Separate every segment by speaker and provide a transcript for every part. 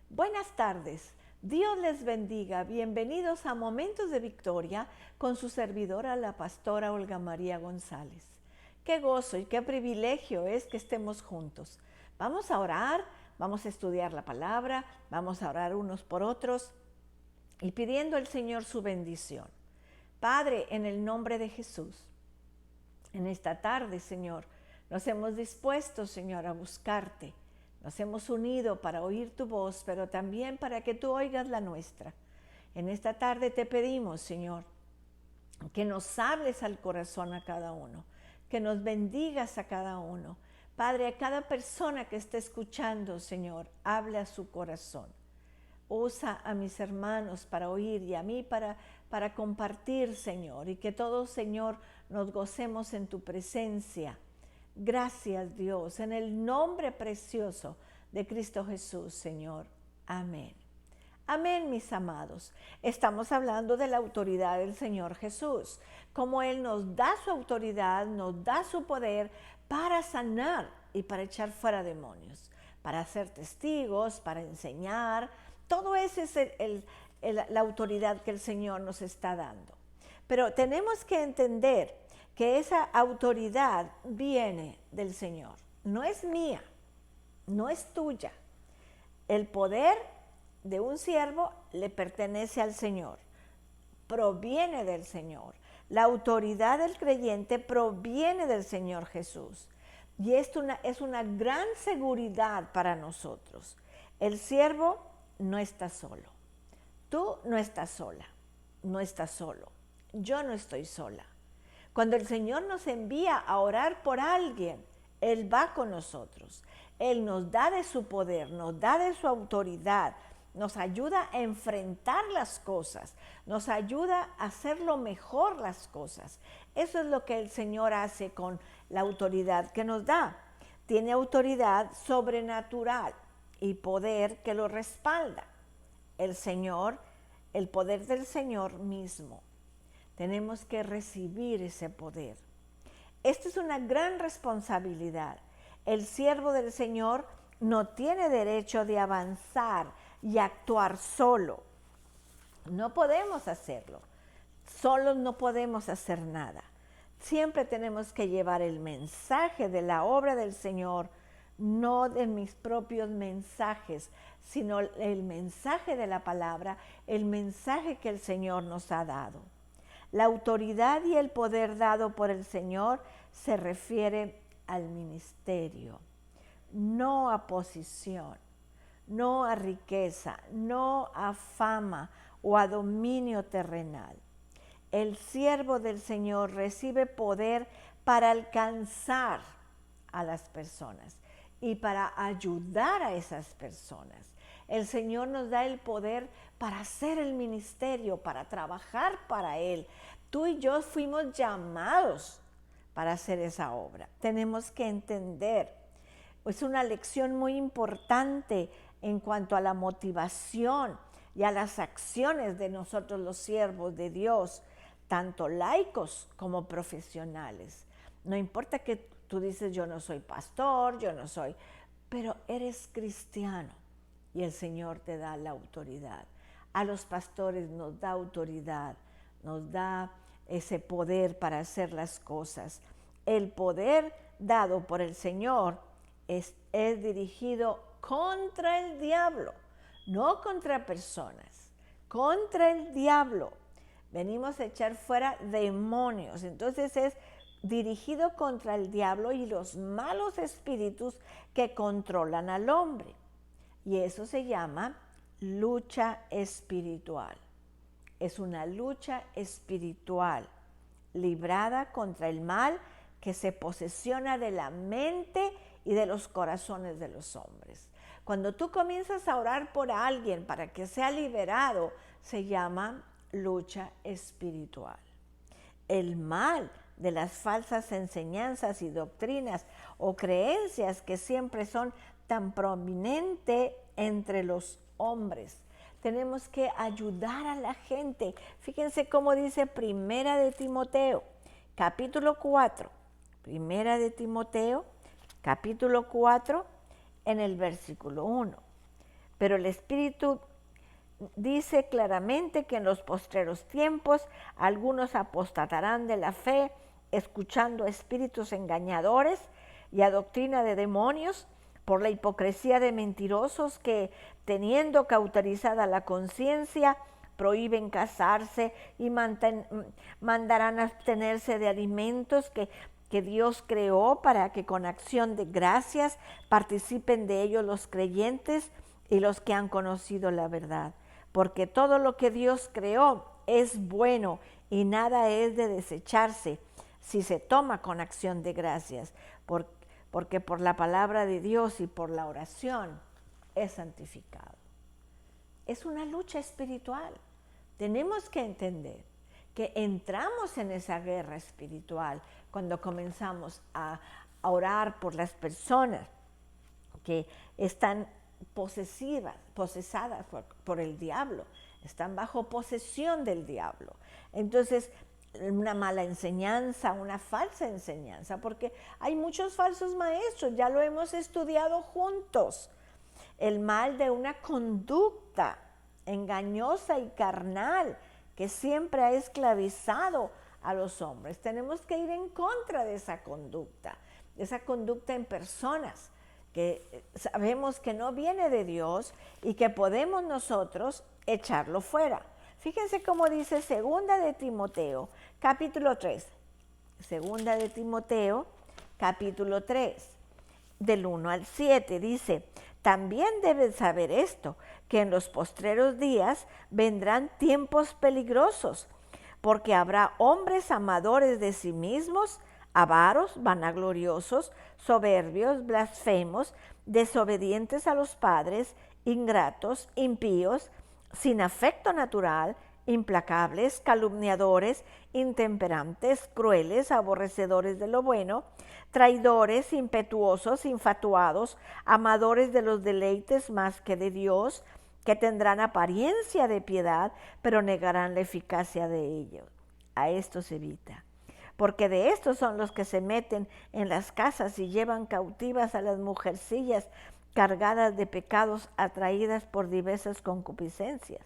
Speaker 1: Buenas tardes, Dios les bendiga, bienvenidos a Momentos de Victoria con su servidora la pastora Olga María González. Qué gozo y qué privilegio es que estemos juntos. Vamos a orar, vamos a estudiar la palabra, vamos a orar unos por otros y pidiendo al Señor su bendición. Padre, en el nombre de Jesús, en esta tarde, Señor, nos hemos dispuesto, Señor, a buscarte. Nos hemos unido para oír tu voz, pero también para que tú oigas la nuestra. En esta tarde te pedimos, Señor, que nos hables al corazón a cada uno, que nos bendigas a cada uno. Padre, a cada persona que esté escuchando, Señor, habla a su corazón. Usa a mis hermanos para oír y a mí para compartir, Señor, y que todos, Señor, nos gocemos en tu presencia. Gracias, Dios, en el nombre precioso de Cristo Jesús, Señor. Amén. Amén, mis amados. Estamos hablando de la autoridad del Señor Jesús, como Él nos da su autoridad, nos da su poder para sanar y para echar fuera demonios, para ser testigos, para enseñar. Todo eso es la autoridad que el Señor nos está dando. Pero tenemos que entender que esa autoridad viene del Señor. No es mía, no es tuya. El poder de un siervo le pertenece al Señor, proviene del Señor. La autoridad del creyente proviene del Señor Jesús. Y esto es una gran seguridad para nosotros. El siervo no está solo. Tú no estás sola, no estás solo. Yo no estoy sola. Cuando el Señor nos envía a orar por alguien, Él va con nosotros. Él nos da de su poder, nos da de su autoridad, nos ayuda a enfrentar las cosas, nos ayuda a hacerlo mejor las cosas. Eso es lo que el Señor hace con la autoridad que nos da. Tiene autoridad sobrenatural y poder que lo respalda. El Señor, el poder del Señor mismo. Tenemos que recibir ese poder. Esta es una gran responsabilidad. El siervo del Señor no tiene derecho de avanzar y actuar solo. No podemos hacerlo. Solos no podemos hacer nada. Siempre tenemos que llevar el mensaje de la obra del Señor, no de mis propios mensajes, sino el mensaje de la palabra, el mensaje que el Señor nos ha dado. La autoridad y el poder dado por el Señor se refiere al ministerio, no a posición, no a riqueza, no a fama o a dominio terrenal. El siervo del Señor recibe poder para alcanzar a las personas y para ayudar a esas personas. El Señor nos da el poder para hacer el ministerio, para trabajar para Él. Tú y yo fuimos llamados para hacer esa obra. Tenemos que entender. Es una lección muy importante en cuanto a la motivación y a las acciones de nosotros los siervos de Dios, tanto laicos como profesionales. No importa que tú dices, yo no soy pastor, yo no soy, pero eres cristiano. Y el Señor te da la autoridad. A los pastores nos da autoridad, nos da ese poder para hacer las cosas. El poder dado por el Señor es dirigido contra el diablo, no contra personas, contra el diablo. Venimos a echar fuera demonios, entonces es dirigido contra el diablo y los malos espíritus que controlan al hombre. Y eso se llama lucha espiritual. Es una lucha espiritual librada contra el mal que se posesiona de la mente y de los corazones de los hombres. Cuando tú comienzas a orar por alguien para que sea liberado, se llama lucha espiritual. El mal de las falsas enseñanzas y doctrinas o creencias que siempre son tan prominente entre los hombres. Tenemos que ayudar a la gente. Fíjense cómo dice Primera de Timoteo, capítulo 4. Primera de Timoteo, capítulo 4, en el versículo 1. Pero el Espíritu dice claramente que en los postreros tiempos algunos apostatarán de la fe, escuchando a espíritus engañadores y a doctrina de demonios, por la hipocresía de mentirosos que, teniendo cauterizada la conciencia, prohíben casarse y mandarán abstenerse de alimentos que Dios creó para que con acción de gracias participen de ellos los creyentes y los que han conocido la verdad. Porque todo lo que Dios creó es bueno y nada es de desecharse si se toma con acción de gracias, porque por la palabra de Dios y por la oración es santificado. Es una lucha espiritual. Tenemos que entender que entramos en esa guerra espiritual cuando comenzamos a orar por las personas que están posesadas por el diablo, están bajo posesión del diablo. Entonces, una mala enseñanza, una falsa enseñanza, porque hay muchos falsos maestros, ya lo hemos estudiado juntos. El mal de una conducta engañosa y carnal que siempre ha esclavizado a los hombres. Tenemos que ir en contra de esa conducta en personas que sabemos que no viene de Dios y que podemos nosotros echarlo fuera. Fíjense cómo dice Segunda de Timoteo, capítulo 3. Segunda de Timoteo, capítulo 3, del 1 al 7, dice: también debes saber esto, que en los postreros días vendrán tiempos peligrosos, porque habrá hombres amadores de sí mismos, avaros, vanagloriosos, soberbios, blasfemos, desobedientes a los padres, ingratos, impíos, sin afecto natural, implacables, calumniadores, intemperantes, crueles, aborrecedores de lo bueno, traidores, impetuosos, infatuados, amadores de los deleites más que de Dios, que tendrán apariencia de piedad, pero negarán la eficacia de ellos. A estos evita. Porque de estos son los que se meten en las casas y llevan cautivas a las mujercillas cargadas de pecados, atraídas por diversas concupiscencias.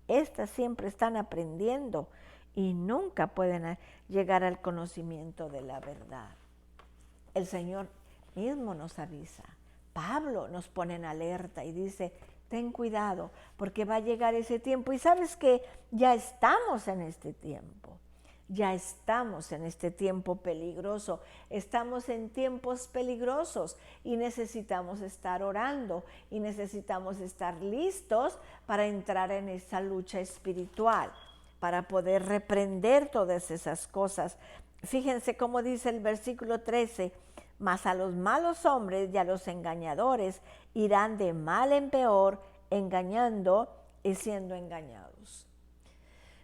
Speaker 1: Estas siempre están aprendiendo y nunca pueden llegar al conocimiento de la verdad. El Señor mismo nos avisa. Pablo nos pone en alerta y dice: ten cuidado, porque va a llegar ese tiempo. Y sabes que ya estamos en este tiempo. Ya estamos en este tiempo peligroso, estamos en tiempos peligrosos y necesitamos estar orando y necesitamos estar listos para entrar en esa lucha espiritual, para poder reprender todas esas cosas. Fíjense cómo dice el versículo 13, mas a los malos hombres y a los engañadores irán de mal en peor, engañando y siendo engañados.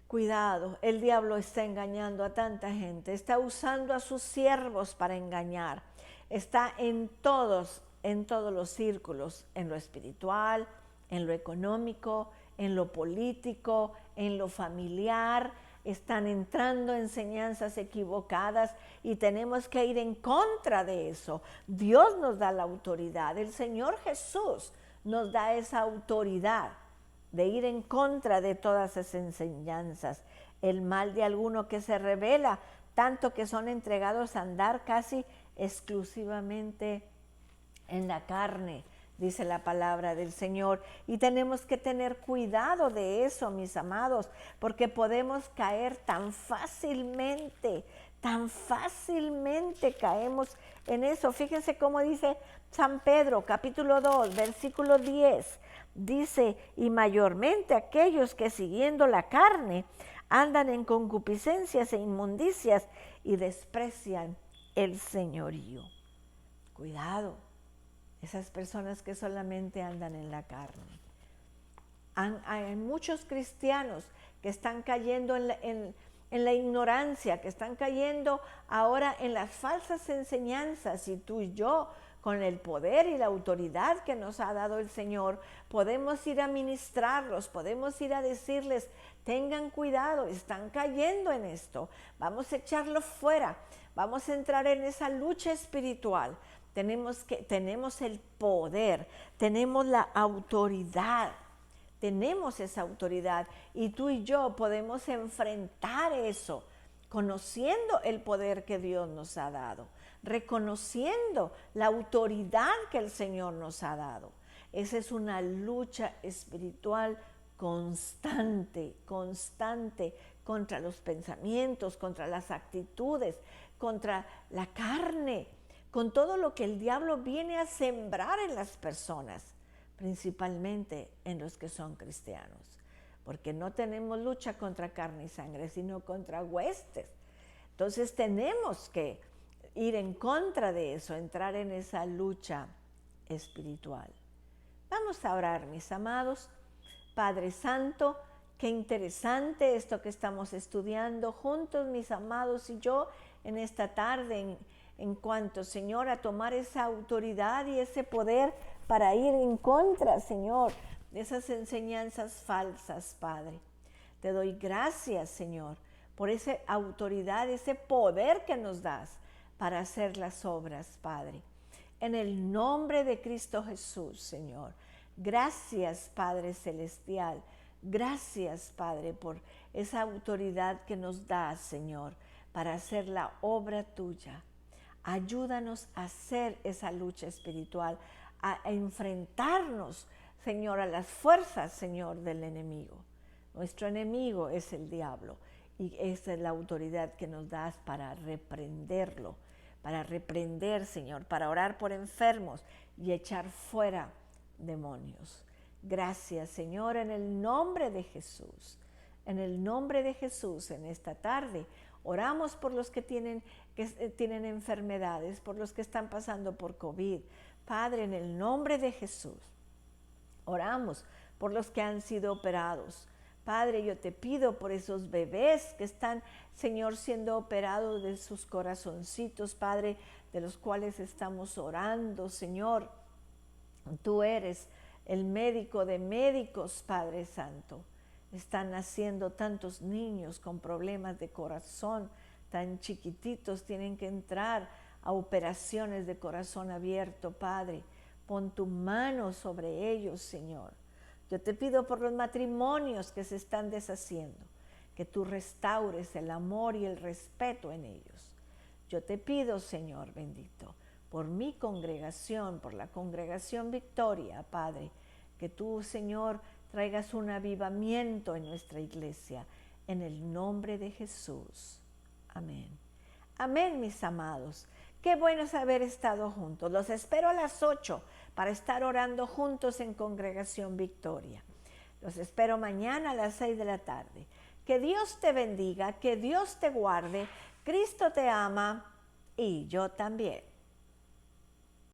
Speaker 1: Cuidado, el diablo está engañando a tanta gente, está usando a sus siervos para engañar, está en todos los círculos, en lo espiritual, en lo económico, en lo político, en lo familiar, están entrando enseñanzas equivocadas y tenemos que ir en contra de eso. Dios nos da la autoridad, el Señor Jesús nos da esa autoridad de ir en contra de todas esas enseñanzas. El mal de alguno que se revela, tanto que son entregados a andar casi exclusivamente en la carne, dice la palabra del Señor. Y tenemos que tener cuidado de eso, mis amados, porque podemos caer tan fácilmente caemos en eso. Fíjense cómo dice San Pedro, capítulo 2, versículo 10. Dice: y mayormente aquellos que siguiendo la carne andan en concupiscencias e inmundicias y desprecian el señorío. Cuidado, esas personas que solamente andan en la carne. Hay muchos cristianos que están cayendo en la ignorancia, que están cayendo ahora en las falsas enseñanzas, y tú y yo, con el poder y la autoridad que nos ha dado el Señor, podemos ir a ministrarlos, podemos ir a decirles: tengan cuidado, están cayendo en esto, vamos a echarlo fuera, vamos a entrar en esa lucha espiritual. tenemos el poder, tenemos la autoridad, tenemos esa autoridad y tú y yo podemos enfrentar eso, conociendo el poder que Dios nos ha dado, reconociendo la autoridad que el Señor nos ha dado. Esa es una lucha espiritual constante contra los pensamientos, contra las actitudes, contra la carne, con todo lo que el diablo viene a sembrar en las personas, principalmente en los que son cristianos, porque no tenemos lucha contra carne y sangre, sino contra huestes. Entonces tenemos que ir en contra de eso, entrar en esa lucha espiritual. Vamos a orar, mis amados. Padre Santo, qué interesante esto que estamos estudiando juntos, mis amados y yo, en esta tarde, en cuanto, Señor, a tomar esa autoridad y ese poder para ir en contra, Señor, de esas enseñanzas falsas, Padre. Te doy gracias, Señor, por esa autoridad, ese poder que nos das para hacer las obras, Padre. En el nombre de Cristo Jesús, Señor. Gracias, Padre Celestial. Gracias, Padre, por esa autoridad que nos das, Señor, para hacer la obra tuya. Ayúdanos a hacer esa lucha espiritual, a enfrentarnos, Señor, a las fuerzas, Señor, del enemigo. Nuestro enemigo es el diablo y esa es la autoridad que nos das para reprenderlo, para reprender, Señor, para orar por enfermos y echar fuera demonios. Gracias, Señor, en el nombre de Jesús. En el nombre de Jesús, en esta tarde, oramos por los que tienen enfermedades, por los que están pasando por COVID. Padre, en el nombre de Jesús, oramos por los que han sido operados. Padre, yo te pido por esos bebés que están, Señor, siendo operados de sus corazoncitos, Padre, de los cuales estamos orando, Señor. Tú eres el médico de médicos, Padre Santo. Están naciendo tantos niños con problemas de corazón, tan chiquititos, tienen que entrar a operaciones de corazón abierto, Padre. Pon tu mano sobre ellos, Señor. Yo te pido por los matrimonios que se están deshaciendo, que tú restaures el amor y el respeto en ellos. Yo te pido, Señor bendito, por mi congregación, por la congregación Victoria, Padre, que tú, Señor, traigas un avivamiento en nuestra iglesia, en el nombre de Jesús. Amén. Amén, mis amados. Qué bueno es haber estado juntos. Los espero a las 8 para estar orando juntos en Congregación Victoria. Los espero mañana a las 6 de la tarde. Que Dios te bendiga, que Dios te guarde. Cristo te ama y yo también.